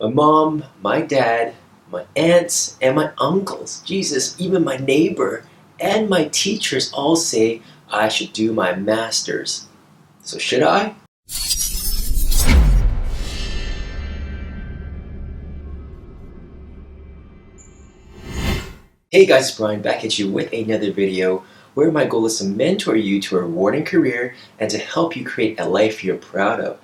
My mom, my dad, my aunts, and my uncles, Jesus, even my neighbor and my teachers all say I should do my master's. So should I? Hey guys, it's Brian back at you with another video where my goal is to mentor you to a rewarding career and to help you create a life you're proud of.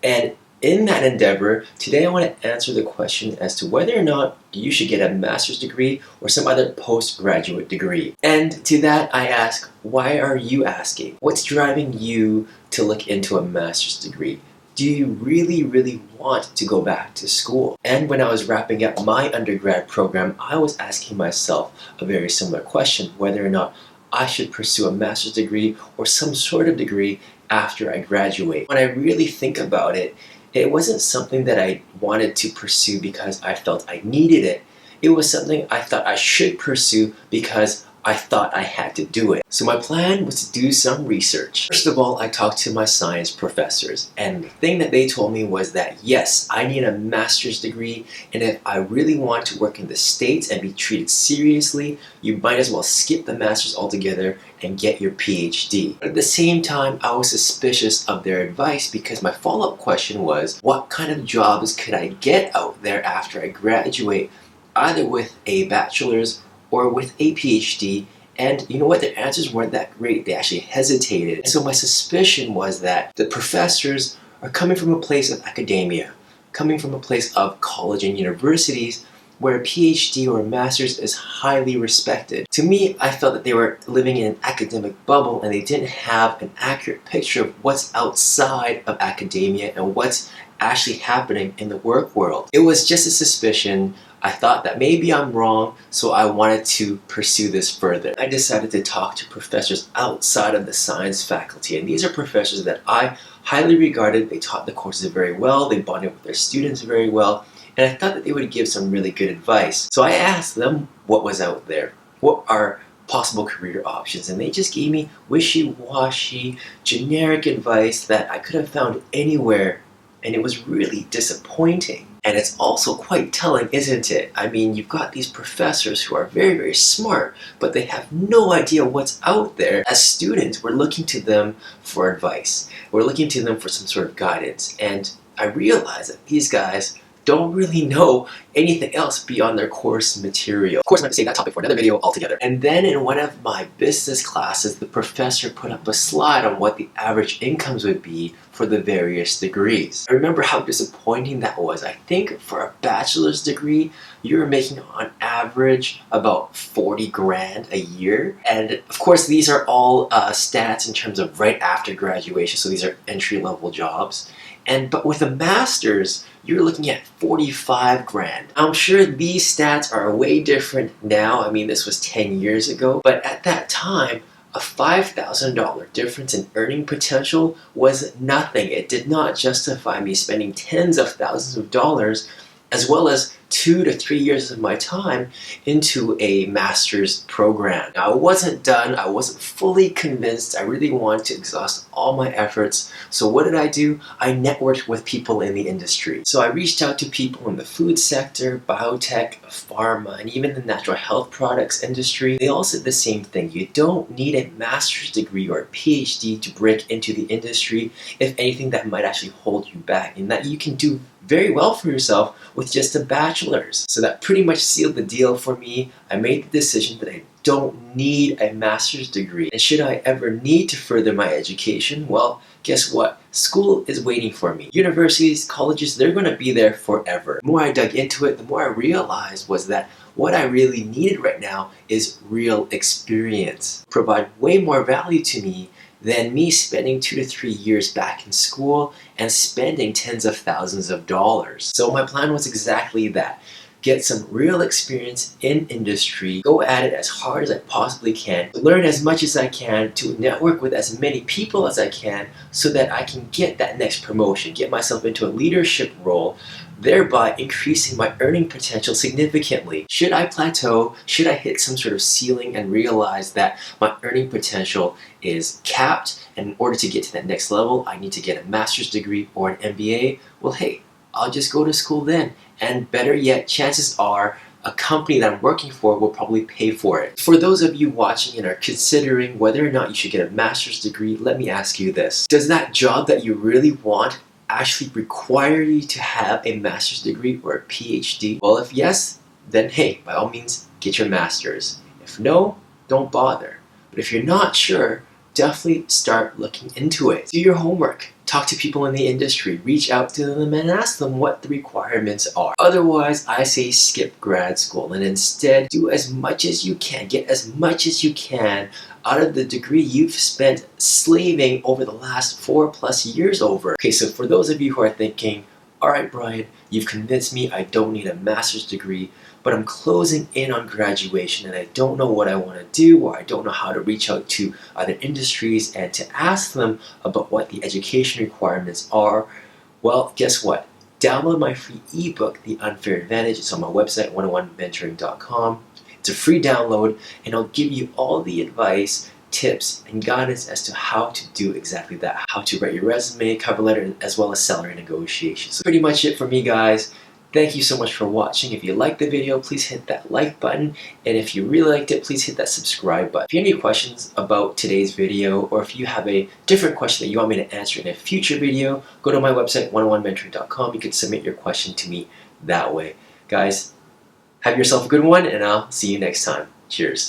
And in that endeavor, today I want to answer the question as to whether or not you should get a master's degree or some other postgraduate degree. And to that I ask, why are you asking? What's driving you to look into a master's degree? Do you really want to go back to school? And when I was wrapping up my undergrad program, I was asking myself a very similar question, whether or not I should pursue a master's degree or some sort of degree after I graduate. When I really think about it, it wasn't something that I wanted to pursue because I felt I needed it. It was something I thought I should pursue because I thought I had to do it. So my plan was to do some research. First of all, I talked to my science professors, and the thing that they told me was that yes, I need a master's degree, and if I really want to work in the States and be treated seriously, you might as well skip the master's altogether and get your PhD. But at the same time, I was suspicious of their advice because my follow-up question was, what kind of jobs could I get out there after I graduate, either with a bachelor's or with a PhD? And you know what, their answers weren't that great. They actually hesitated. And so my suspicion was that the professors are coming from a place of academia, coming from a place of college and universities where a PhD or a master's is highly respected. To me, I felt that they were living in an academic bubble and they didn't have an accurate picture of what's outside of academia and what's actually happening in the work world. It was just a suspicion. I thought that maybe I'm wrong, so I wanted to pursue this further. I decided to talk to professors outside of the science faculty, and these are professors that I highly regarded. They taught the courses very well, they bonded with their students very well, and I thought that they would give some really good advice. So I asked them what was out there, what are possible career options, and they just gave me wishy-washy, generic advice that I could have found anywhere, and it was really disappointing. And it's also quite telling, isn't it? I mean, you've got these professors who are very smart, but they have no idea what's out there. As students, we're looking to them for advice. We're looking to them for some sort of guidance. And I realize that these guys don't really know anything else beyond their course material. Of course, I'm going to save that topic for another video altogether. And then in one of my business classes, the professor put up a slide on what the average incomes would be for the various degrees. I remember how disappointing that was. I think for a bachelor's degree, you're making on average about 40 grand a year. And of course, these are all stats in terms of right after graduation, so these are entry-level jobs. But with a master's, you're looking at 45 grand. I'm sure these stats are way different now. I mean, this was 10 years ago, but at that time, a $5,000 difference in earning potential was nothing. It did not justify me spending tens of thousands of dollars as well as 2 to 3 years of my time into a master's program. Now, I wasn't done. I wasn't fully convinced. I really wanted to exhaust all my efforts. So what did I do? I networked with people in the industry. So I reached out to people in the food sector, biotech, pharma, and even the natural health products industry. They all said the same thing. You don't need a master's degree or a PhD to break into the industry. If anything, that might actually hold you back, and that you can do very well for yourself with just a bachelor's. So that pretty much sealed the deal for me. I made the decision that I don't need a master's degree. And should I ever need to further my education, well, guess what? School is waiting for me. Universities, colleges, they're going to be there forever. The more I dug into it, the more I realized was that what I really needed right now is real experience. Provide way more value to me than me spending 2 to 3 years back in school and spending tens of thousands of dollars. So my plan was exactly that. Get some real experience in industry, go at it as hard as I possibly can, learn as much as I can, to network with as many people as I can so that I can get that next promotion, get myself into a leadership role, thereby increasing my earning potential significantly. Should I plateau, should I hit some sort of ceiling and realize that my earning potential is capped, and in order to get to that next level, I need to get a master's degree or an MBA, well, hey, I'll just go to school then. And better yet, chances are a company that I'm working for will probably pay for it. For those of you watching and are considering whether or not you should get a master's degree, let me ask you this. Does that job that you really want actually require you to have a master's degree or a PhD? Well, if yes, then hey, by all means, get your master's. If no, don't bother. But if you're not sure, definitely start looking into it. Do your homework. Talk to people in the industry. Reach out to them and ask them what the requirements are. Otherwise, I say skip grad school and instead do as much as you can. Get as much as you can out of the degree you've spent slaving over the last 4+ years over. Okay, so for those of you who are thinking, all right, Brian, you've convinced me I don't need a master's degree, but I'm closing in on graduation and I don't know what I want to do, or I don't know how to reach out to other industries and to ask them about what the education requirements are. Well, guess what? Download my free ebook, The Unfair Advantage. It's on my website, 101mentoring.com. It's a free download and I'll give you all the advice, tips, and guidance as to how to do exactly that. How to write your resume, cover letter, as well as salary negotiations. So pretty much it for me, guys. Thank you so much for watching. If you liked the video, please hit that like button. And if you really liked it, please hit that subscribe button. If you have any questions about today's video, or if you have a different question that you want me to answer in a future video, go to my website, 101mentoring.com. You can submit your question to me that way. Guys, have yourself a good one, and I'll see you next time. Cheers.